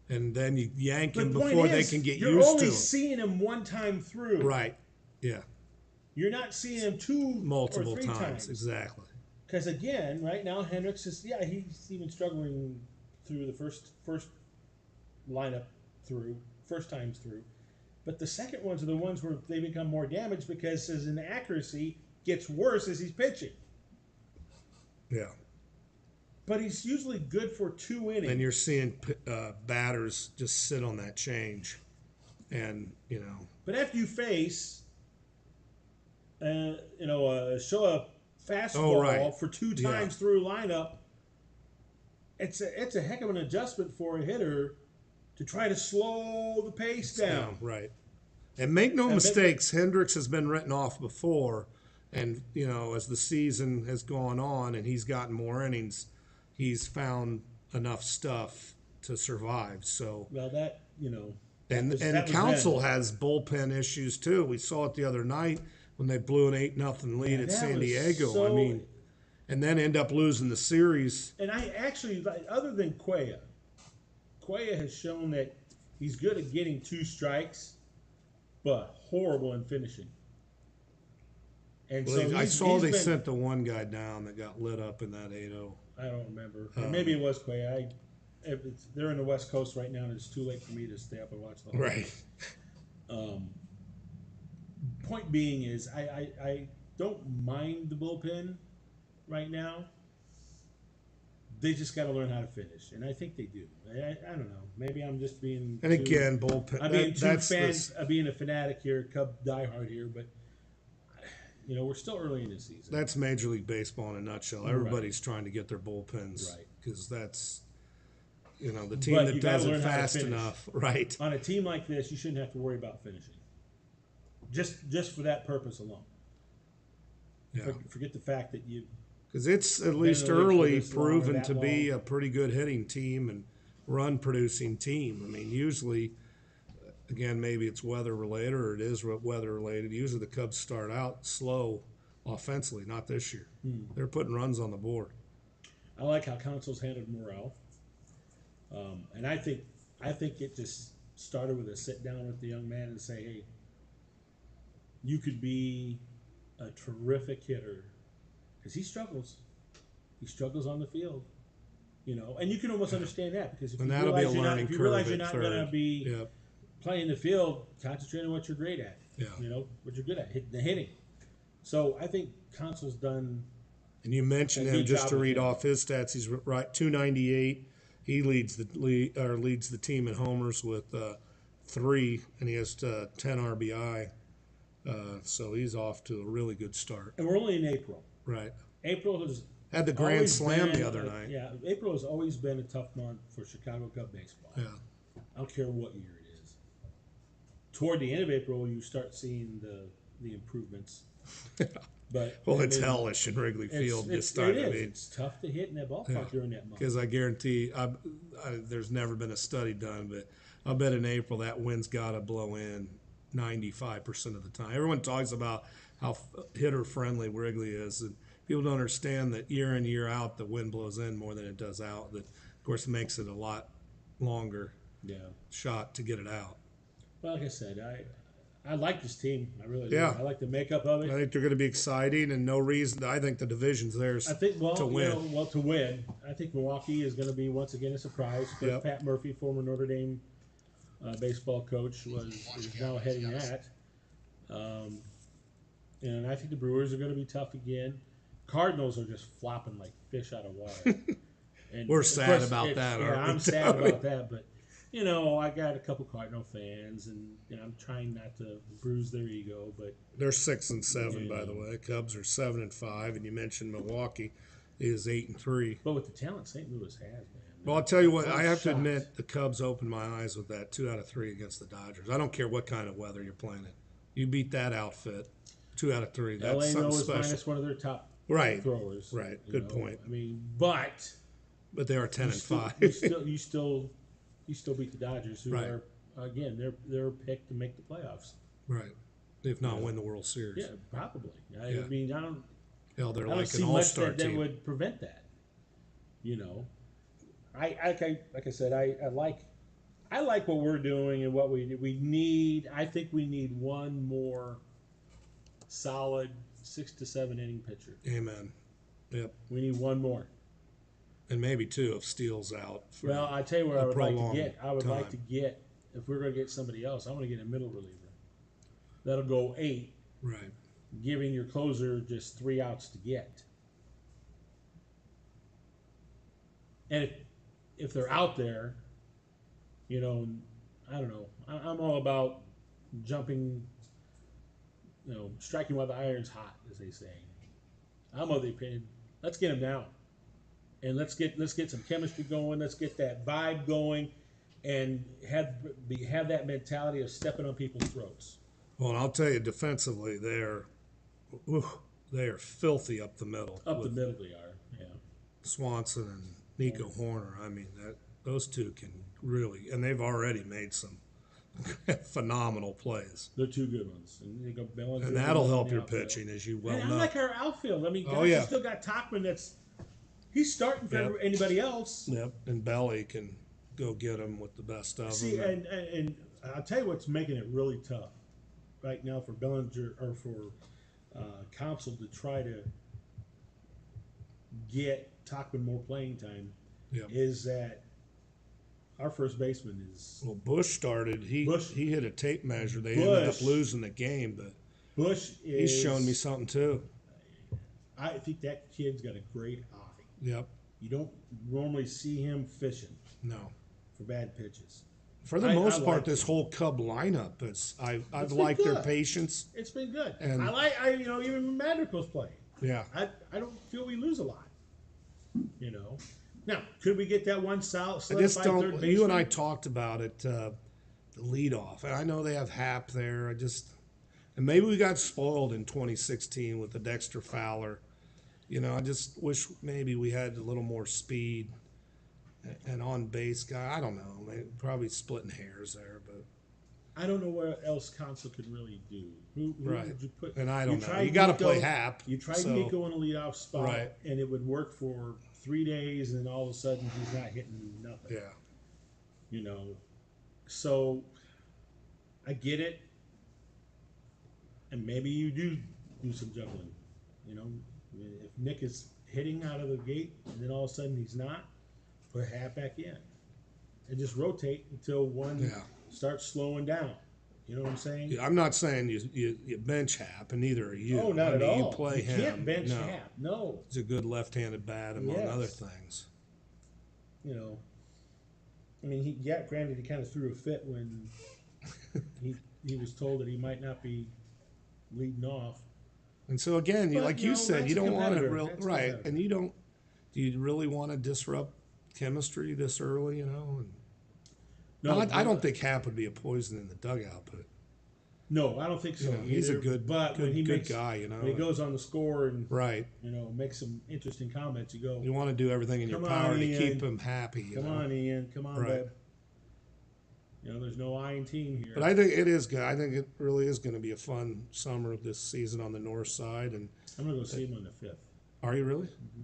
And then you yank But him the point before they is, can get you're used only to him. seeing him one time through. Right. Yeah. You're not seeing him 2 Multiple or 3 times. Exactly. Because again, right now Hendricks is he's even struggling through the first lineup through, first times through. But the second ones are the ones where they become more damaged because his inaccuracy gets worse as he's pitching. Yeah. But he's usually good for 2 innings. And you're seeing batters just sit on that change. And, But after you face, show a fastball right. for 2 times through lineup, it's a heck of an adjustment for a hitter to try to slow the pace down. Right. And make no mistakes, Hendricks has been written off before. And, as the season has gone on and he's gotten more innings, he's found enough stuff to survive. So, Well, that and Counsell has bullpen issues too. We saw it the other night when they blew an 8-0 lead at San Diego. I mean, and then end up losing the series. And I actually, other than Cuellar has shown that he's good at getting 2 strikes, but horrible in finishing. And Well, so I saw they been, sent the one guy down that got lit up in that 8-0. I don't remember. Or maybe it was Cuellar. They're in the West Coast right now, and it's too late for me to stay up and watch the whole Right. Point being is, I don't mind the bullpen right now. They just got to learn how to finish, and I think they do. I don't know. Maybe I'm just being And again, bullpen. I'm being being a fanatic here, Cub diehard here, but we're still early in the season. That's Major League Baseball in a nutshell. Everybody's trying to get their bullpens Right. because that's the team But that you gotta does it learn how to fast finish. enough, right? On a team like this, you shouldn't have to worry about finishing. Just for that purpose alone. Yeah, Forget the fact that you. because it's at least in the league for early this long or proven that to be long. a pretty good hitting team and run producing team. I mean, usually, again, maybe it's weather related or it is weather related. Usually the Cubs start out slow offensively, not this year. They're putting runs on the board. I like how Counsell's handled morale, and I think it just started with a sit down with the young man and say, "Hey, you could be a terrific hitter," because he struggles. he struggles on the field. And you can almost understand that because And that'll be a learning if you curve realize you're at not third. going to be Yep. playing the field, concentrate on what you're great at. Yeah. What you're good at, the hitting. So I think Consul's done. And you mentioned A him good just job to with read him. off his stats. He's right 298. He leads the team in homers with 3, and he has 10 RBI. So he's off to a really good start. And we're only in April. Right. April has Had the grand always slam been the other night. Yeah, April has always been a tough month for Chicago Cub baseball. Yeah. I don't care what year it is. Toward the end of April, you start seeing the improvements. But Well, it's hellish in Wrigley Field this time. It is. I mean, It's tough to hit in that ballpark during that month. because I guarantee, there's never been a study done, but I bet in April that wind's got to blow in 95% of the time. Everyone talks about how hitter friendly Wrigley is, and people don't understand that year in, year out, the wind blows in more than it does out. That, of course, makes it a lot longer shot to get it out. Well, like I said, I like this team. I really do. Yeah. I like the makeup of I it. think they're going to be exciting, and no reason. I think the division's theirs I think to win. to win. I think Milwaukee is going to be once again a surprise. Yep. Pat Murphy, former Notre Dame baseball coach, is now heading that. And I think the Brewers are going to be tough again. Cardinals are just flopping like fish out of water. And We're of sad course, about that, Yeah, aren't we, I'm sad Tony? about that, but I got a couple Cardinal fans, and I'm trying not to bruise their ego, but They're 6-7, by the way. Cubs are 7-5, and you mentioned Milwaukee is 8-3. But with the talent St. Louis has, man. Well, I'll tell you what. I'm I have to shocked. admit, the Cubs opened my eyes with that 2 out of 3 against the Dodgers. I don't care what kind of weather you're playing in. You beat that outfit, 2 out of 3. That's LA something is special. minus one of their top Right. throwers. Right. Good point. I mean, but But they are 10-5. you still beat the Dodgers, who Right. are again they're picked to make the playoffs. Right. If not win the World Series. Yeah, probably. I Yeah. mean, I don't Hell, they're I don't like see an much all-star that team. would prevent that. Like I said, I like what we're doing and what we need. I think we need one more solid 6 to 7 inning pitcher. Amen. Yep. We need one more. And maybe 2 if Steele's out. Well, I tell you what I would like to prolonged get. I would like to time. get, if we're going to get somebody else, I want to get a middle reliever. That'll go 8, Right. giving your closer just 3 outs to get. And if they're out there, I don't know. I'm all about jumping, striking while the iron's hot, as they say. I'm of the opinion, let's get them down. And let's get some chemistry going. Let's get that vibe going, and have that mentality of stepping on people's throats. Well, and I'll tell you, defensively, they are filthy up the middle. Up the with middle they are. Yeah. Swanson and Nico Horner. I mean, those two can really, and they've already made some phenomenal plays. They're 2 good ones, and they go Bellinger. And that'll in help the your outfield. pitching, as you well And I know. like our outfield. I mean, Oh, guys, yeah. you still got Tachman. He's starting for Yep. anybody else. Yep, and Belly can go get them with the best of See, them. and I'll tell you what's making it really tough right now for Bellinger or for Council to try to get Tachman more playing time Yep. is that our first baseman is Well, Bush started. He hit a tape measure. They ended up Bush- losing the game, but Bush. he's showing me something too. I think that kid's got a great eye. Yep. You don't normally see him fishing No. for bad pitches. For the I most like part, this it. whole Cub lineup, I've been liked their good. patience. It's been good. And- Even when Madrigal's playing. Yeah. I don't feel we lose a lot. Now, could we get that one I just solidified third don't. baseman? You and I talked about it. The leadoff, and I know they have Hap there. And maybe we got spoiled in 2016 with the Dexter Fowler. I just wish maybe we had a little more speed and on base guy. I don't know. Probably splitting hairs there, but I don't know what else Council could really do. Who Right. would you put? And I don't know. tried You got to Nico- play Hap. You tried so- Nico in a leadoff spot, Right. and it would work for 3 days, and all of a sudden he's not hitting nothing. Yeah. So I get it, and maybe you do some juggling. If Nick is hitting out of the gate, and then all of a sudden he's not, put half back in, and just rotate until one starts slowing down. You know what I'm saying? Yeah, I'm not saying you bench Hap, and neither are you. Oh, not at all. You play him. Can't bench Hap. No. He's a good left-handed bat, among other things. You know, I mean, granted, he kind of threw a fit when he was told that he might not be leading off. And so again, like you said, you don't want to right, and you don't. Do you really want to disrupt chemistry this early? You know. And, no, I don't think Hap would be a poison in the dugout, but no, I don't think so. He's a good good guy. You know, when he goes on the score and right, makes some interesting comments. You go. You want to do everything in your power to keep him happy. Come on, Ian. Come on, babe. There's no I team here. But I think it is good. I think it really is going to be a fun summer this season on the north side. And I'm going to go see him on the 5th. Are you really? Mm-hmm.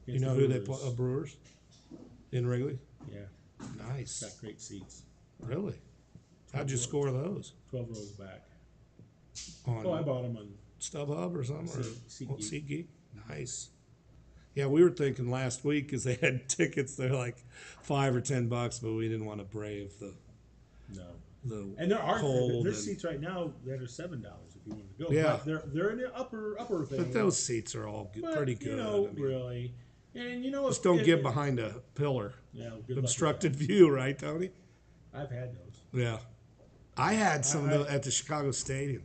You know who they play? Brewers? In Wrigley? Yeah. Nice. Got great seats. Really? How'd you score those? 12 rows back. I bought them on StubHub or something? SeatGeek. Nice. Yeah, we were thinking last week because they had tickets. They're like $5 or $10, but we didn't want to brave the and there are cold. There's seats right now that are $7 if you want to go. Yeah, but they're in the upper thing. But those seats are all pretty good. Really. And just don't get behind a pillar. Yeah, obstructed view, right, Tony? I've had those. Yeah, I had some at the Chicago Stadium.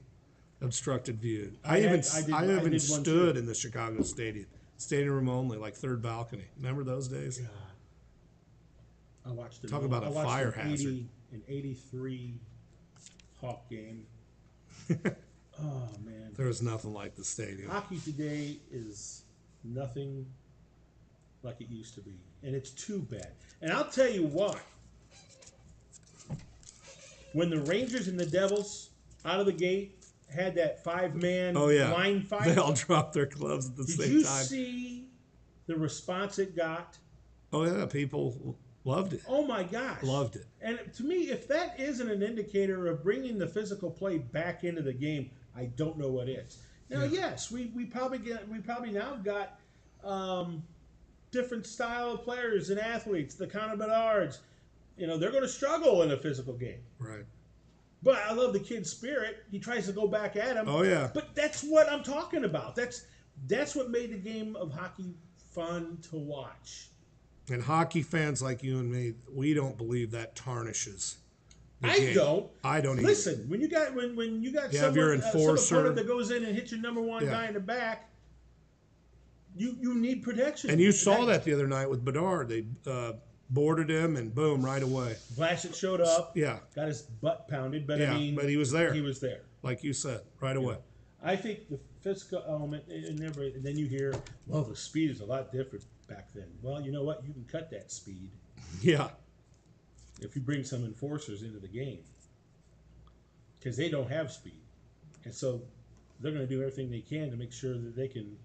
Obstructed view. I even stood in the Chicago Stadium. Stadium room only, like third balcony. Remember those days? God. I watched it. Talk about a fire hazard. An 83 Hawk game. Oh, man. There was nothing like the stadium. Hockey today is nothing like it used to be. And it's too bad. And I'll tell you why. When the Rangers and the Devils out of the gate had that 5-man line fight. They all dropped their gloves at the same time. Did you see the response it got? Oh, yeah. People loved it. Oh, my gosh. Loved it. And to me, if that isn't an indicator of bringing the physical play back into the game, I don't know what is. Now, yes, we probably now got different style of players and athletes. The Connor Bedard's, they're going to struggle in a physical game. Right. But I love the kid's spirit. He tries to go back at him. Oh, yeah. But that's what I'm talking about. That's what made the game of hockey fun to watch. And hockey fans like you and me, we don't believe that tarnishes the game. I don't either. Listen, when you got someone, your enforcer some opponent that goes in and hits your number one guy in the back, you need protection. And you saw that the other night with Bedard. They boarded him and boom, right away. Blaschett showed up. Yeah. Got his butt pounded, but but he was there. He was there. Like you said, right away. I think the physical element, and then you hear, well, the speed is a lot different back then. Well, you know what? You can cut that speed. Yeah. If you bring some enforcers into the game. Because they don't have speed. And so they're going to do everything they can to make sure that they can,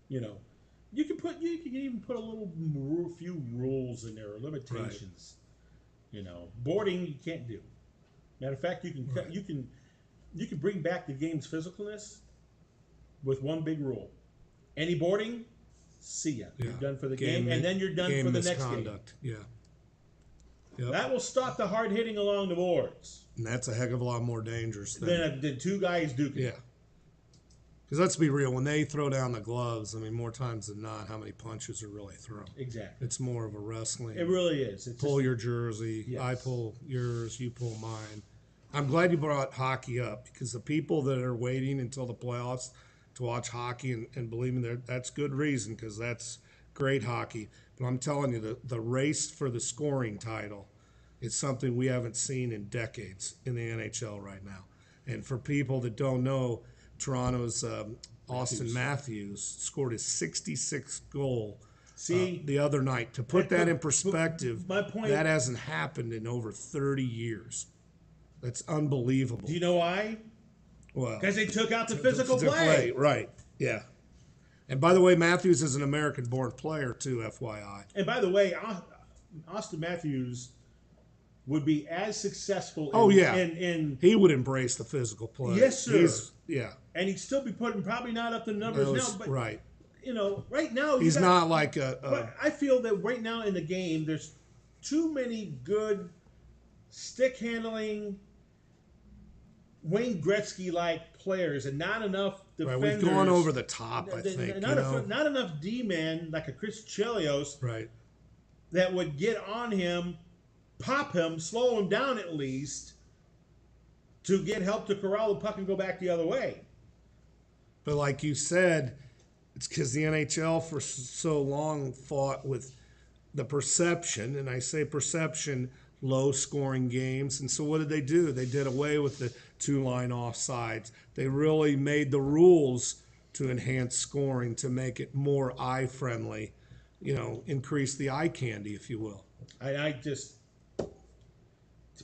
you can even put a few rules in there, or limitations. Right. Boarding you can't do. Matter of fact, you can bring back the game's physicalness with one big rule. Any boarding, see ya. You're done for the game, and then you're done for the next game. Yeah. Yep. That will stop the hard hitting along the boards. And that's a heck of a lot more dangerous than two guys duking. Yeah. Because let's be real, when they throw down the gloves, more times than not, how many punches are really thrown? Exactly. It's more of a wrestling. It really is. It's pull your jersey, yes. I pull yours, you pull mine. I'm glad you brought hockey up, because the people that are waiting until the playoffs to watch hockey, and believe me, that's good reason, because that's great hockey. But I'm telling you, the race for the scoring title is something we haven't seen in decades in the NHL right now. And for people that don't know, Toronto's Austin Matthews scored his 66th goal the other night. To put that in perspective, my point, that hasn't happened in over 30 years. That's unbelievable. Do you know why? Well, because they took out the physical play. Right, yeah. And by the way, Matthews is an American-born player too, FYI. And by the way, Austin Matthews would be as successful he would embrace the physical play. Yes, sir. Yeah. And he'd still be putting probably not up the numbers now, but right. right now He's not like a But I feel that right now in the game, there's too many good stick handling, Wayne Gretzky like players, and not enough right. defenders. We've gone over the top. I think Not enough D men like a Chris Chelios right. that would get on him, pop him, slow him down at least, to get help to corral the puck and go back the other way. But like you said, it's because the NHL for so long fought with the perception, and I say perception, low scoring games. And so what did they do? They did away with the 2-line offsides. They really made the rules to enhance scoring, to make it more eye friendly, increase the eye candy, if you will. I just, to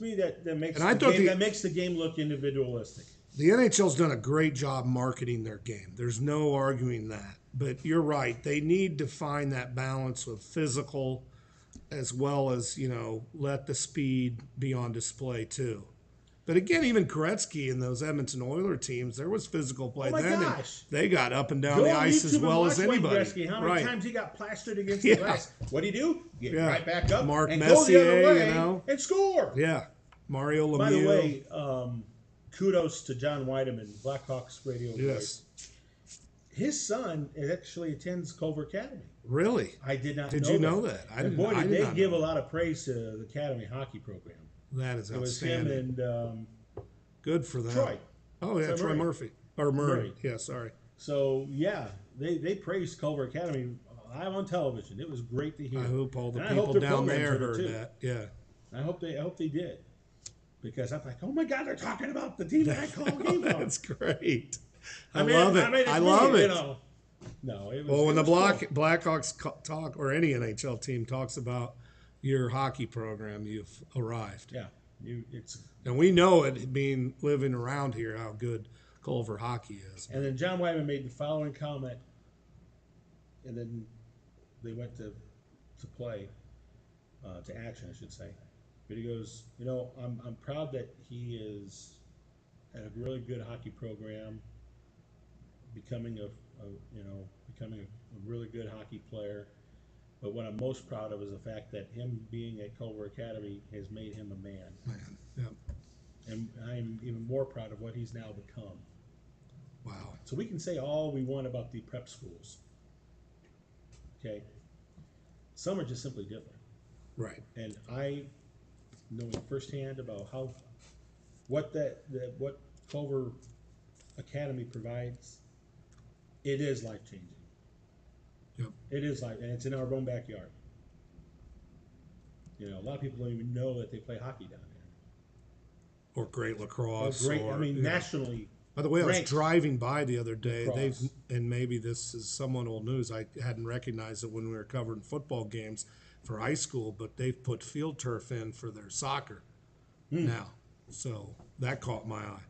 me, that makes that makes the game look individualistic. The NHL's done a great job marketing their game. There's no arguing that. But you're right. They need to find that balance of physical as well as, let the speed be on display too. But again, even Gretzky and those Edmonton Oilers teams, there was physical play then. And they got up and down the ice as well as anybody. Gretzky, how many times he got plastered against the glass? What do he do? Get right back up Mark and Messier, go the other way and score. Yeah. Mario Lemieux. By the way, kudos to John Weideman, Blackhawks radio voice. His son actually attends Culver Academy. Really? I did not. Did you know that? I didn't. Boy, did they give a lot of praise to the Academy hockey program. That is It outstanding. was him and good for them. Troy. Oh yeah, Troy Murphy or Murray. Yeah, sorry. So yeah, they praised Culver Academy live on television. It was great to hear. I hope all the people down there heard that. Yeah. I hope they did, because I'm like, oh my God, they're talking about the team that I call game. That's great. I love it. I love it. No, it was. Well, when the cool. Blackhawks talk, or any NHL team talks about your hockey program, you've arrived. Yeah, and we know it, being living around here, how good Culver hockey is. And then John Wyman made the following comment, and then they went to play, to action, I should say. But he goes, I'm proud that he is at a really good hockey program, becoming a really good hockey player. But what I'm most proud of is the fact that him being at Culver Academy has made him a man. Yep. And I'm even more proud of what he's now become. Wow. So we can say all we want about the prep schools. Okay. Some are just simply different. Right. And I knowing firsthand about what Culver Academy provides, it is life changing. Yep. It is and it's in our own backyard. A lot of people don't even know that they play hockey down there. Or great lacrosse. Nationally. By the way, I was driving by the other day. And maybe this is somewhat old news. I hadn't recognized it when we were covering football games for high school, but they've put field turf in for their soccer now. So that caught my eye.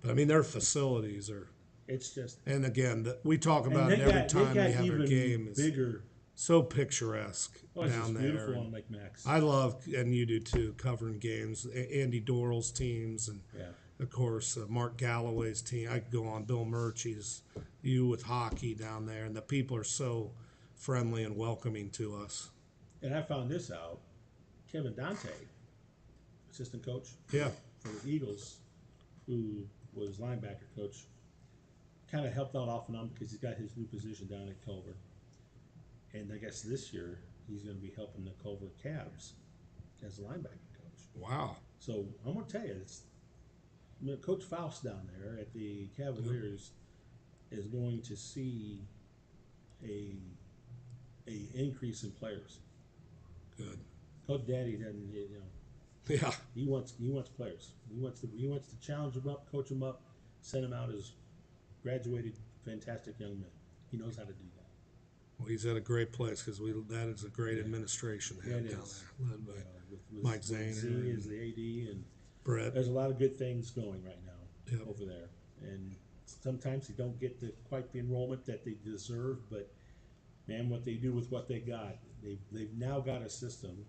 But their facilities are. It's just. And again, we talk about it every time we have a game. It's bigger. So picturesque down there. Beautiful on Lake Max. I love, and you do too, covering games. Andy Dorrell's teams, and of course Mark Galloway's team. I could go on. Bill Murchie's, you with hockey down there, and the people are so friendly and welcoming to us. And I found this out. Kevin Dante, assistant coach for the Eagles, who was linebacker coach, kind of helped out off and on because he's got his new position down at Culver. And I guess this year he's going to be helping the Culver Cavs as a linebacker coach. Wow. So I'm going to tell you, Coach Faust down there at the Cavaliers is going to see a increase in players. Good. Coach Daddy doesn't, Yeah. He wants players. He wants to challenge them up, coach them up, send them out as graduated, fantastic young men. He knows how to do that. Well, he's at a great place because that is a great administration to have down there, led by Mike Zahner. Z is the AD, and Brett. There's a lot of good things going right now over there. And sometimes they don't get quite the enrollment that they deserve, but man, what they do with what they got, they've now got a system.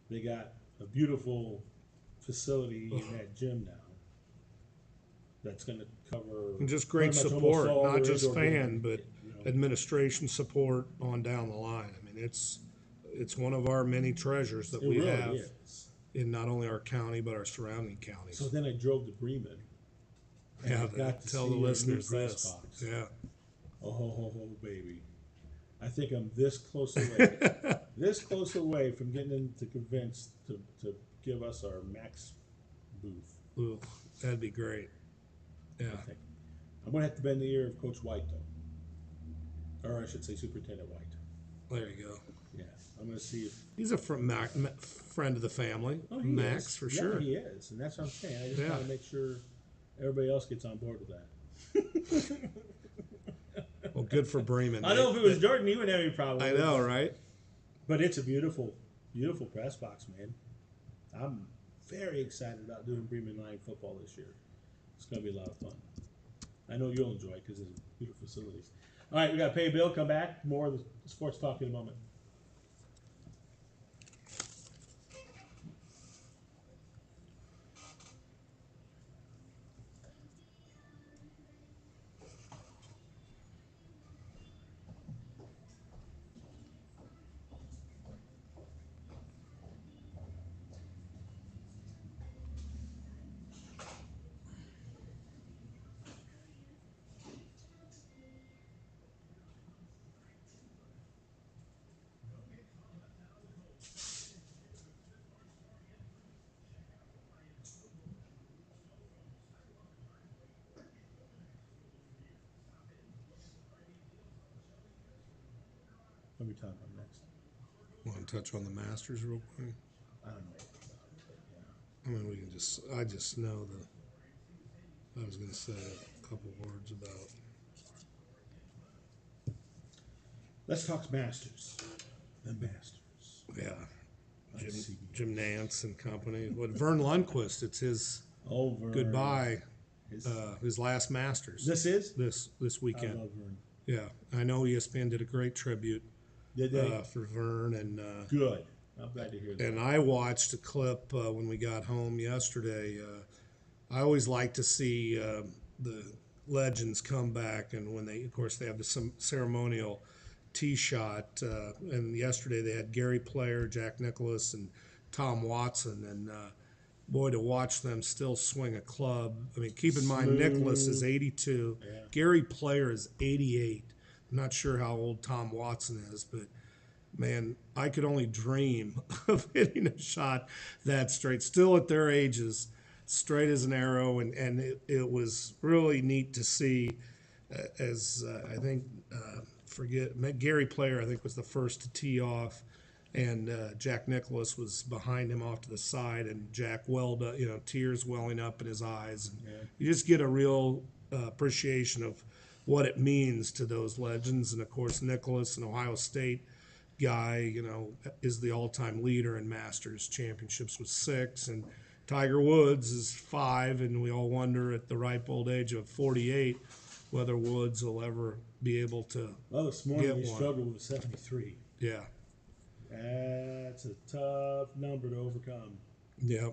They got a beautiful facility in that gym now that's going to cover and just great support, not just fan, but administration support on down the line. I mean, it's one of our many treasures that It we really have is. in not only our county but our surrounding counties. So then I drove to Bremen. And Yeah, I got to tell see the your new listeners press this. box. Yeah. Oh, ho, ho, ho, baby. I think I'm this close away, this close away from getting them to convince to give us our max booth. Ooh, that'd be great. Yeah. I think I'm gonna have to bend the ear of Coach White though, or I should say Superintendent White. There you go. Yeah, I'm gonna see if. He's a friend of the family, Oh, he Max, is. for Yeah, sure. he is, and that's what I'm saying. I just Yeah. want to make sure everybody else gets on board with that. Well, good for Bremen. I know if it was Jordan, he wouldn't have any problem. I with it, know, right? But it's a beautiful, beautiful press box, man. I'm very excited about doing Bremen Line football this year. It's going to be a lot of fun. I know you'll enjoy it because it's beautiful facilities. All right, we got to pay a bill. Come back. More of the sports talk in a moment. What are we talking about next? Want to touch on the Masters real quick? I don't know anything about it, but yeah. I mean, we can just, I just know I was going to say a couple words about. Let's talk Masters. The Masters. Yeah. Let's see. Jim Nance and company. What Vern Lundquist? It's his Over. goodbye. His last Masters. This is? This I weekend. love Vern. Yeah, I know ESPN did a great tribute Did they? for Vern, and Good. I'm glad to hear that. and I watched a clip when we got home yesterday. I always like to see the legends come back, and when they, of course, they have the ceremonial tee shot. And yesterday they had Gary Player, Jack Nicklaus, and Tom Watson, and boy, to watch them still swing a club. I mean, keep in mind Nicklaus is 82, Yeah. Gary Player is 88. I'm not sure how old Tom Watson is, but man, I could only dream of hitting a shot that straight, still at their ages, straight as an arrow. And it was really neat to see as I think, Gary Player, I think, was the first to tee off. And Jack Nicklaus was behind him off to the side, and Jack welled up, tears welling up in his eyes. And you just get a real appreciation of what it means to those legends. And of course, Nicklaus, an Ohio State guy, is the all-time leader in Masters championships with 6, and Tiger Woods is 5, and we all wonder at the ripe old age of 48 whether Woods will ever be able to. Well, this morning get he one. struggled with 73. Yeah. That's a tough number to overcome. Yeah.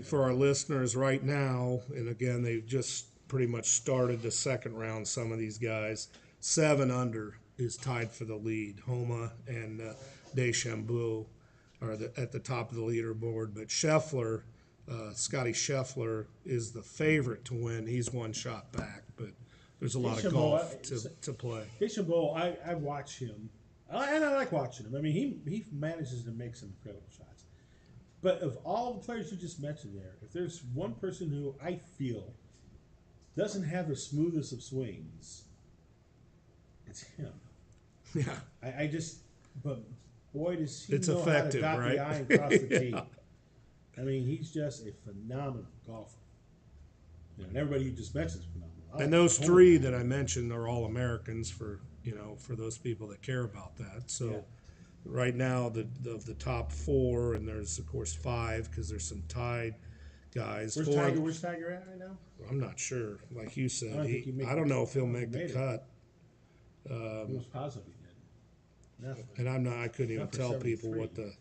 For our listeners right now, and again, they've just pretty much started the second round. Some of these guys, 7 under is tied for the lead. Homa and DeChambeau are at the top of the leaderboard, but Scheffler, Scotty Scheffler, is the favorite to win. He's one shot back, but there's a lot of golf to play. DeChambeau, I watch him, and I like watching him. I mean, he manages to make some incredible shots. But of all the players you just mentioned there, if there's one person who I feel doesn't have the smoothest of swings, it's him. Yeah. But boy, does he It's know effective, how to dot right? the I and cross the T. Yeah. I mean, he's just a phenomenal golfer. And everybody you just mentioned is phenomenal. And those 3 that I mentioned are all Americans for those people that care about that. So right now, of the top 4, and there's of course 5 because there's some tied guys. Where's Tiger at right now? I'm not sure. Like you said, I don't know if he'll make the cut. He was positive he did. Nothing. And I couldn't even Not for tell people 73. what the.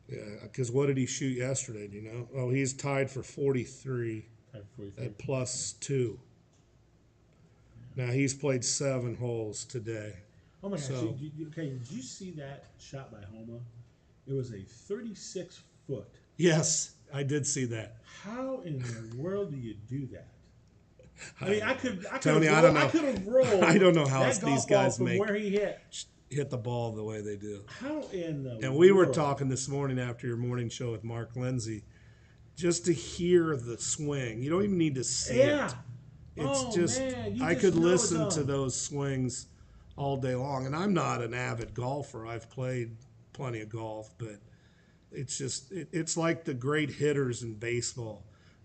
Yeah, because what did he shoot yesterday? Do you know? Oh, he's tied for 43 at +2. Now he's played 7 holes today. Oh my gosh! So Okay, did you see that shot by Homa? It was a 36-foot. yes, I did see that. How in the world do you do that? I I mean, don't know. I could Tony, have I don't rolled, I know. could have rolled I don't know how that these golf ball guys from where he hit the ball the way they do. How in the And we were world? talking this morning after your morning show with Mark Lindsay, just to hear the swing. You don't even need to see Yeah. it. It's Oh just man, you I just could know it's listen to on. those swings all day long. And I'm not an avid golfer. I've played plenty of golf, but it's like the great hitters in baseball.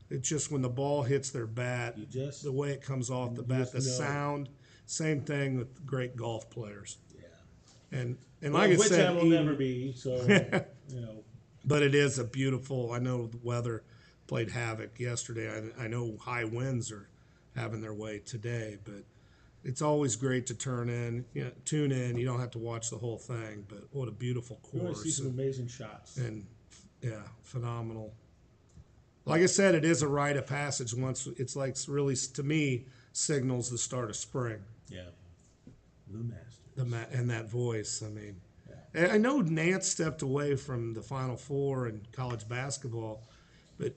It's just when the ball hits their bat, You just the way it comes off the you bat, just the know. sound. Same thing with great golf players. Yeah. And Well, like I which said, I will never be. So you know. but it is a beautiful. I know the weather played havoc yesterday. I know high winds are having their way today, but it's always great to tune in. You don't have to watch the whole thing, but what a beautiful You want to see course some amazing shots. and yeah, phenomenal. Like I said, it is a rite of passage. Once it's like really to me signals the start of spring. Yeah. The Masters. And that voice. I mean, Yeah. and I know Nance stepped away from the Final Four in college basketball, but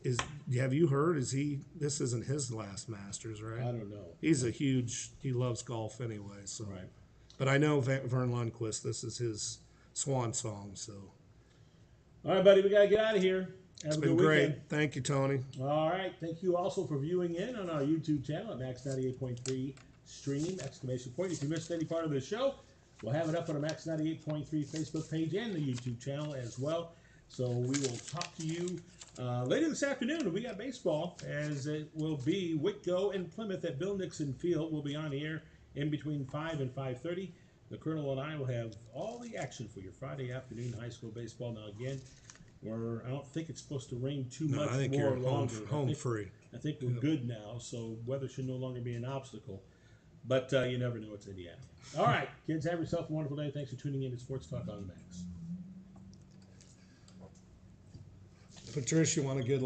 have you heard? This isn't his last Masters, right? I don't know. He loves golf anyway. So, Right. but I know Vern Lundquist. This is his swan song. So All right, buddy, we gotta get out of here. Have it's a been good great. weekend. Thank you, Tony. All right. Thank you also for viewing in on our YouTube channel at Max 98.3 stream, exclamation point. If you missed any part of the show, we'll have it up on our Max 98.3 Facebook page and the YouTube channel as well. So we will talk to you later this afternoon. We got baseball, as it will be Whitgo and Plymouth at Bill Nixon Field. We'll be on the air in between 5 and 5:30. The Colonel and I will have all the action for your Friday afternoon high school baseball. Now, again, I don't think it's supposed to rain too No, much I think more you're longer. home free. I think we're good now, so weather should no longer be an obstacle. But you never know. It's Indiana. All right, kids, have yourself a wonderful day. Thanks for tuning in to Sports Talk on Max. Patricia, you want to get